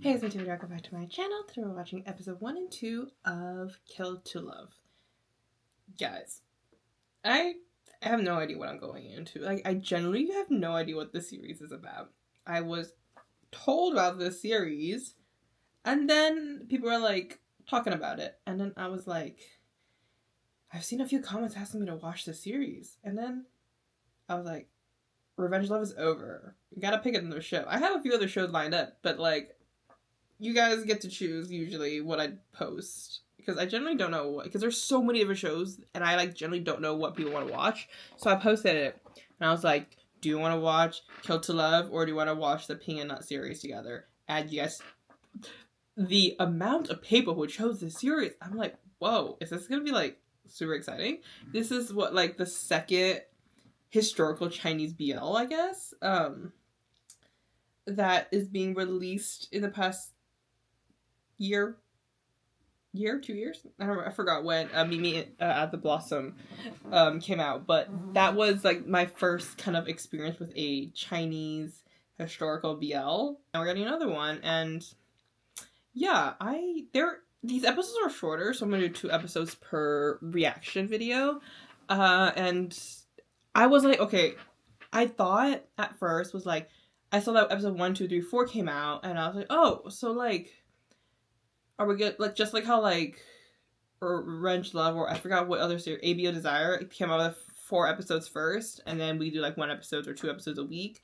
Hey, it's me, Taylor. Welcome back to my channel. Today we're watching episode 1 and 2 of Kill to Love. Guys, I have no idea what I'm going into. Like, I generally have no idea what this series is about. I was told about this series, and then people were like talking about it, and then I was like, I've seen a few comments asking me to watch this series, and then I was like, Revenge Love is over. You gotta pick another show. I have a few other shows lined up, but like, you guys get to choose usually what I post, because I generally don't know what, because there's so many different shows and I like generally don't know what people want to watch. So I posted it and I was like, do you want to watch Kill to Love or do you want to watch the Ping and Nut series together? And yes, the amount of people who chose this series, I'm like, whoa, is this gonna be like super exciting? This is what, like, the second historical Chinese BL, I guess, that is being released in the past year, 2 years? I forgot when Mimi at the Blossom came out, but that was like my first kind of experience with a Chinese historical BL. Now we're getting another one, and yeah, these episodes are shorter, so I'm gonna do 2 episodes per reaction video, and I was like, okay, I thought at first was like, I saw that episode 1, 2, 3, 4 came out, and I was like, oh, so like, are we good? Like, just like how like Revenge Love, or I forgot what other series, ABO Desire, it came out with 4 episodes first, and then we do like 1 episode or 2 episodes a week.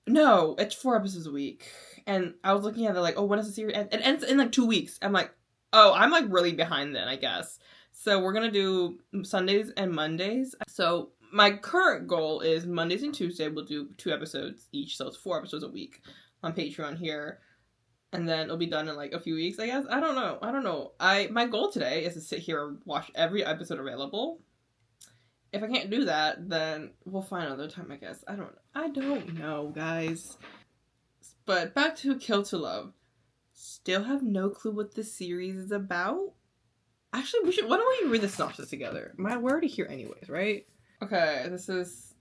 No, it's 4 episodes a week. And I was looking at it like, oh, when is the series end? It ends in like 2 weeks. I'm like, oh, I'm like really behind then, I guess. So we're gonna do Sundays and Mondays. So my current goal is Mondays and Tuesday we'll do 2 episodes each, so it's 4 episodes a week on Patreon here. And then it'll be done in like a few weeks, I guess. I don't know. My goal today is to sit here and watch every episode available. If I can't do that, then we'll find another time, I guess. I don't know, guys. But back to Kill to Love. Still have no clue what this series is about. Actually, why don't we read the synopsis together? We're already here anyways, right? Okay, this is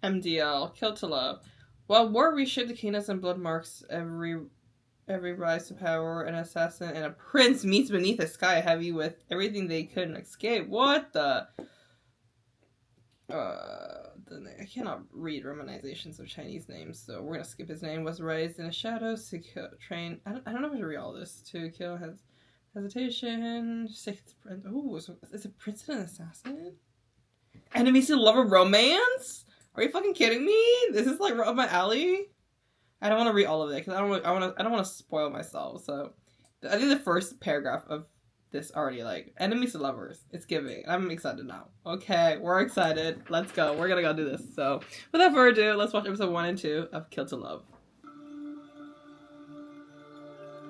MDL, Kill to Love. While war reshaped the kingdoms and blood marks every rise to power, an assassin and a prince meets beneath a sky heavy with everything they couldn't escape. What the? I cannot read romanizations of Chinese names, so we're gonna skip his name. Was raised in the shadows to kill, train. I don't know how to read all this. To kill has hesitation. Sixth prince. Oh, so is a prince and an assassin? Enemies to lover romance? Are you fucking kidding me? This is like right up my alley. I don't want to read all of it because I don't want to spoil myself. So I think the first paragraph of this already, like, enemies to lovers. It's giving. I'm excited now. Okay, we're excited. Let's go. We're gonna go do this. So without further ado, let's watch episode 1 and 2 of Kill to Love.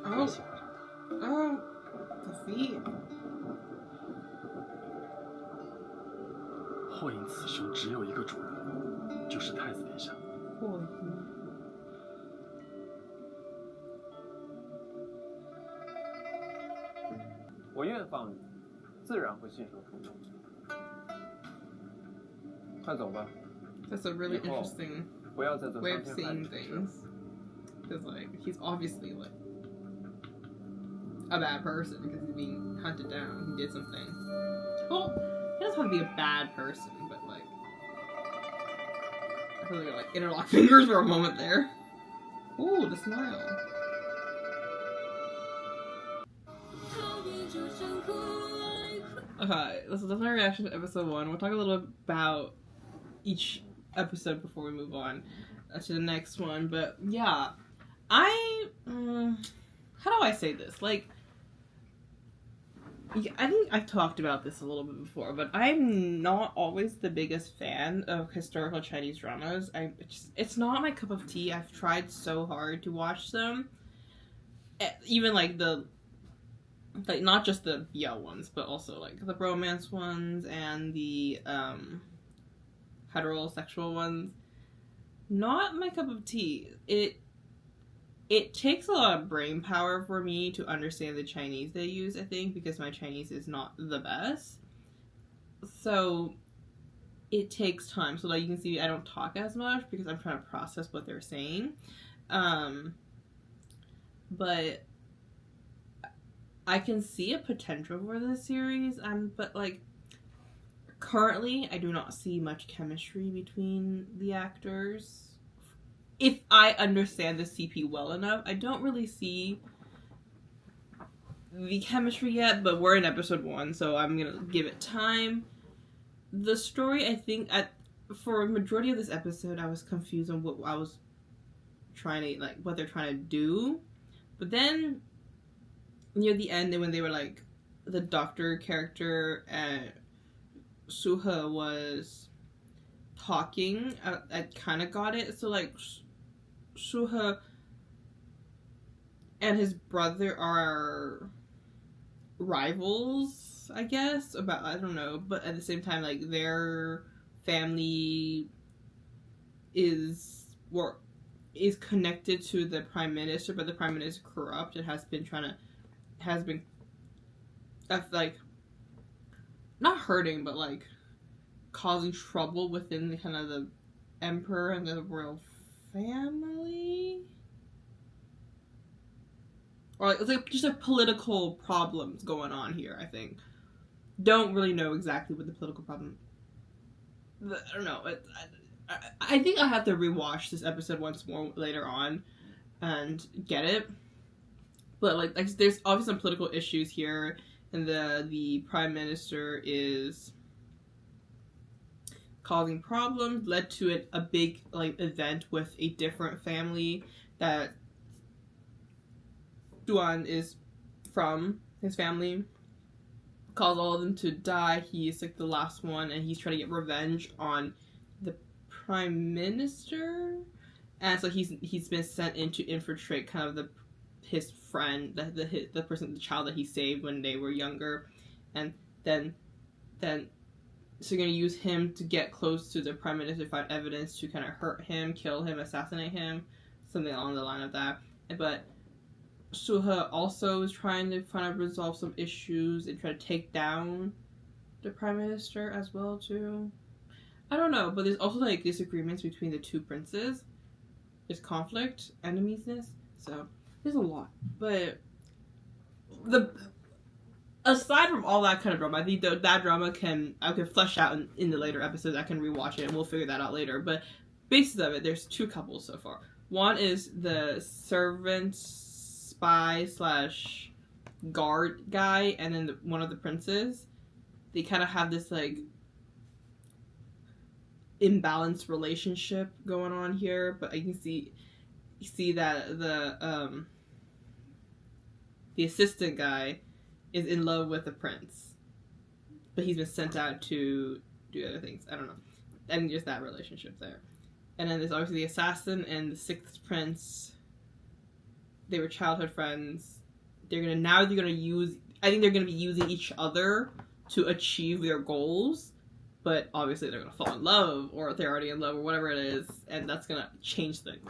Oh, the feet. 后因此生只有一个主人，就是太子殿下。 我愿放你，自然会信守承诺。快走吧。 That's a really interesting 不要再做 way 伤 of 天害 seeing 理的事。 things. Because like he's obviously like a bad person because he's being hunted down. He did something. Well, he doesn't have to be a bad person, but like I feel like they're like interlock fingers for a moment there. Ooh, the smile. Okay, this is definitely a reaction to episode 1. We'll talk a little bit about each episode before we move on to the next one. But yeah, how do I say this? Like, I think I've talked about this a little bit before, but I'm not always the biggest fan of historical Chinese dramas. It's not my cup of tea. I've tried so hard to watch them. Even like not just the BL ones, but also like the romance ones and the heterosexual ones. Not my cup of tea. It takes a lot of brain power for me to understand the Chinese they use, I think, because my Chinese is not the best. So it takes time. So like you can see I don't talk as much because I'm trying to process what they're saying. but I can see a potential for this series. But like currently, I do not see much chemistry between the actors. If I understand the CP well enough, I don't really see the chemistry yet. But we're in episode 1, so I'm gonna give it time. The story, I think, for a majority of this episode, I was confused on what I was trying to, like, what they're trying to do. But then, near the end, and when they were, like, the doctor character and Suha was talking, I kind of got it. So, like, Suha and his brother are rivals, I guess, I don't know, but at the same time, like, their family is connected to the prime minister, but the prime minister is corrupt and has been like, not hurting, but like causing trouble within the kind of the emperor and the royal family, or like, it's like just like political problems going on here. I think don't really know exactly what the political problem. I don't know. I think I'll have to rewatch this episode once more later on and get it. But like there's obviously some political issues here, and the prime minister is causing problems. Led to a big like event with a different family that Duan is from. His family caused all of them to die. He's like the last one, and he's trying to get revenge on the prime minister. And so he's been sent in to infiltrate kind of his friend, the child that he saved when they were younger, and then so you're gonna use him to get close to the prime minister, find evidence to kind of hurt him, kill him, assassinate him, something along the line of that. But Suha also is trying to kind of resolve some issues and try to take down the prime minister as well too. I don't know, but there's also like disagreements between the two princes. There's conflict, enemiesness, so there's a lot. But aside from all that kind of drama, I think that drama I can flesh out in the later episodes. I can rewatch it and we'll figure that out later. But basis of it, there's 2 couples so far. One is the servant spy / guard guy, and then one of the princes. They kind of have this like imbalanced relationship going on here, but I can see that the assistant guy is in love with the prince, but he's been sent out to do other things. I don't know, and just that relationship there. And then there's obviously the assassin and the 6th prince. They were childhood friends. I think they're gonna be using each other to achieve their goals, but obviously they're gonna fall in love, or they're already in love, or whatever it is, and that's gonna change things.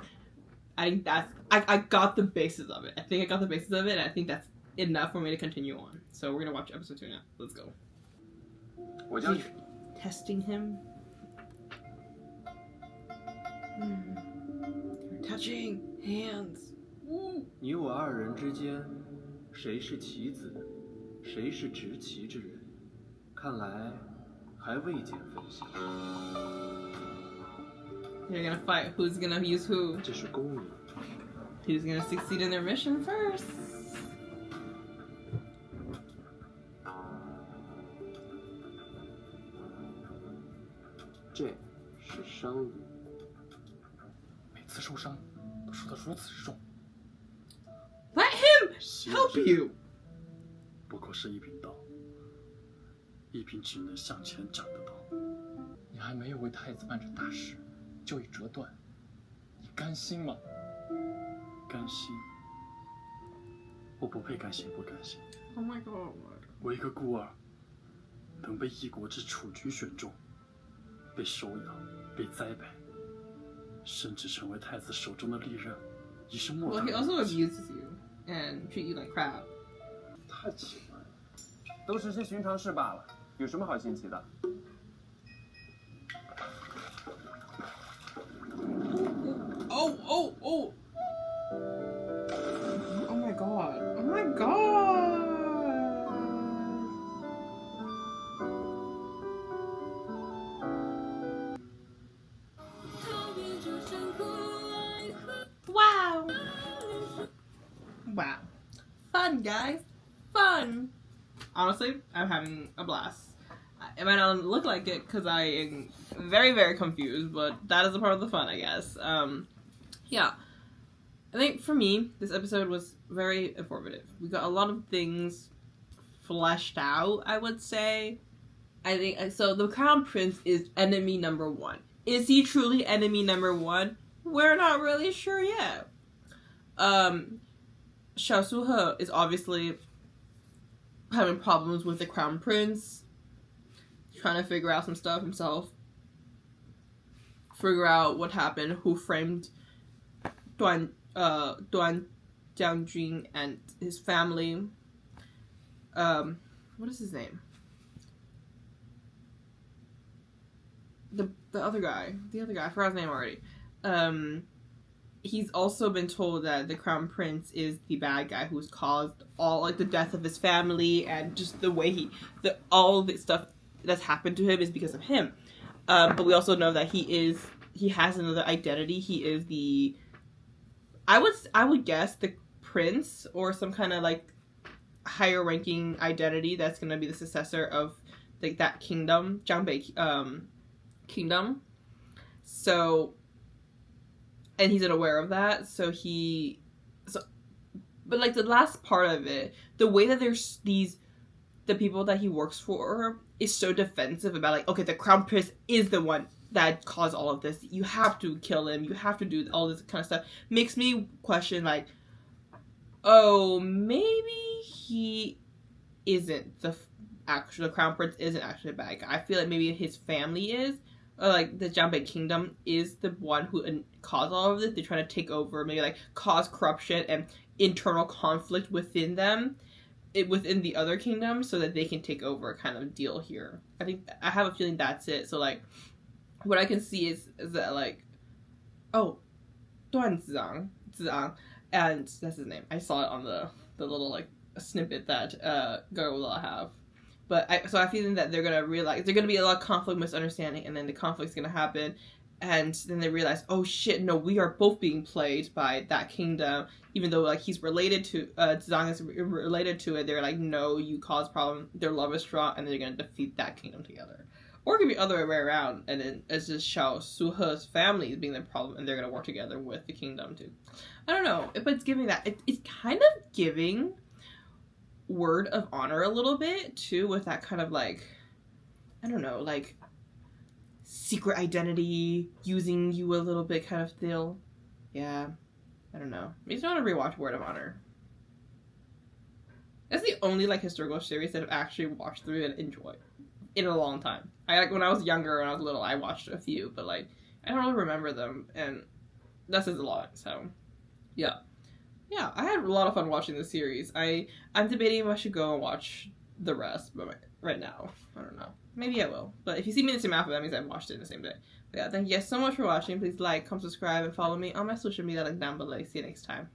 I think I got the basis of it. And I think that's enough for me to continue on. So we're gonna watch episode 2 now. Let's go. Testing him. Touching hands. 你我2人之间，谁是棋子，谁是执棋之人？看来还未见分晓。 They're gonna fight. Who's gonna use who? 这是公理。 Who's gonna succeed in their mission first? 这是生理。每次受伤都受得如此之重。 Let him help you. 不过是一柄刀，一柄只能向前斩的刀。你还没有为太子办成大事，就已折断，你甘心吗？甘心？我不配甘心，不甘心。 Oh my god. 我一个孤儿，能被一国之储局选中，被收养，被栽培，甚至成为太子手中的利刃，已是莫大 Well, 的 he also 荣幸。 abuses you and treat you like crap. 太奇怪了。都是些寻常事罢了，有什么好新奇的？ Oh fun, guys. Fun. Honestly, I'm having a blast. It might not look like it because I am very, very confused, but that is a part of the fun, I guess. Yeah. I think for me, this episode was very informative. We got a lot of things fleshed out, I would say. I think so. The Crown Prince is enemy number 1. Is he truly enemy number 1? We're not really sure yet. Xiao Suhe is obviously having problems with the Crown Prince, trying to figure out some stuff himself, figure out what happened, who framed Duan Jiangjun and his family. What is his name? The other guy, I forgot his name already. He's also been told that the Crown Prince is the bad guy who's caused all, like, the death of his family and just the way all the stuff that's happened to him is because of him. But we also know that he has another identity. He is I would guess the prince or some kind of, like, higher ranking identity that's going to be the successor of, like, that kingdom, Jiangbei kingdom. So, and he's unaware of that. But, like, the last part of it, the way that there's the people that he works for is so defensive about, like, okay, the Crown Prince is the one that caused all of this. You have to kill him. You have to do all this kind of stuff. Makes me question, like, oh, maybe he isn't the Crown Prince isn't actually a bad guy. I feel like maybe his family is, or, like, the Jiangbei Kingdom is the one who caused all of this. They're trying to take over, maybe, like, cause corruption and internal conflict within them, within the other kingdom, so that they can take over kind of deal here. I have a feeling that's it. So, like, what I can see is that, like, oh, Duan Zhang, and that's his name. I saw it on the little, like, snippet that Gargoyle have. But I feel that they're gonna realize there's gonna be a lot of conflict, misunderstanding, and then the conflict's gonna happen, and then they realize, oh shit, no, we are both being played by that kingdom, even though, like, he's related to Zhang is related to it. They're like, no, you caused problem. Their love is strong, and they're gonna defeat that kingdom together. Or it could be the other way around, and then it's just Xiao Suhe's family being the problem, and they're gonna work together with the kingdom too. I don't know, but it's giving that. It's kind of giving Word of Honor a little bit too, with that kind of, like, I don't know, like, secret identity, using you a little bit kind of deal. Yeah, I don't know. Maybe I want to rewatch Word of Honor. That's the only, like, historical series that I've actually watched through and enjoyed in a long time. When I was younger, when I was little, I watched a few, but, like, I don't really remember them, and that says a lot. So, yeah, I had a lot of fun watching this series. I'm debating if I should go and watch the rest, but right now, I don't know. Maybe I will. But if you see me in the same outfit, that means I watched it in the same day. But yeah, thank you guys so much for watching. Please like, comment, subscribe, and follow me on my social media link down below. See you next time.